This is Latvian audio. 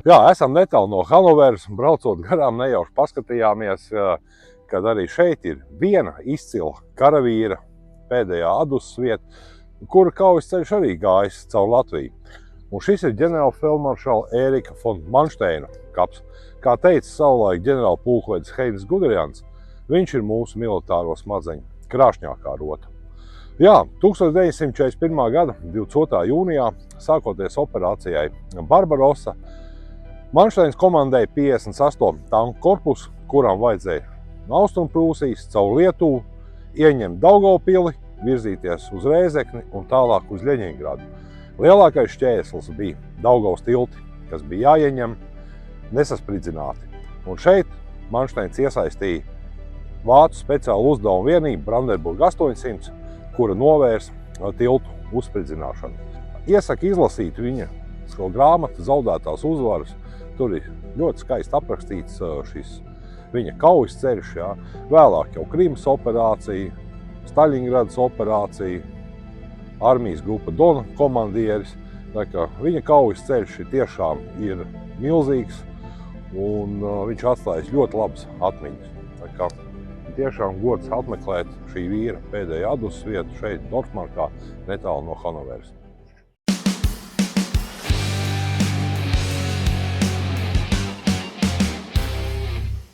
Jā, esam netālu no Hanoveras, braucot garām nejauši paskatījāmies, kad arī šeit ir viena izcila karavīra pēdējā adusas vieta, kura kaujas ceļš arī gājis caur Latviju. Un šis ir ģenerālfeldmaršala Ērika fon Manšteina kaps. Kā teica savulaik ģenerālpulkvedis Heinis Guderians, viņš ir mūsu militāro smadzeņu krāšņākā rota. Jā, 1941. gada 22. jūnijā, sākoties operācijai Barbarossa, Manšteins komandēja 58. tanku korpusu, kuram vajadzēja no Austrumprūsijas caur Lietuvu ieņemt Daugavpili, virzīties uz Rēzekni un tālāk uz Ļeņingradu. Lielākais šķērslis bija Daugavas tilti, kas bija jāieņem nesaspridzināti. Un šeit Manšteins iesaistīja vācu speciālu uzdevumu vienību Brandenburga 800, kura novērs tiltu uzspridzināšanu. Iesaku izlasīt viņa grāmatu Zaudētās uzvaras. Tur ir ļoti skaisti aprakstīts šis viņa kaujas ceļš. Jā. Vēlāk jau Krimas operācija, Staļingradas operācija, armijas grupa Dona komandieris. Tā kā viņa kaujas ceļš tiešām ir milzīgs un viņš atstājis ļoti labas atmiņas. Tā kā tiešām gods apmeklēt šī vīra pēdējā adusas vietu šeit Dorfmarkā, netālu no Hanoveras.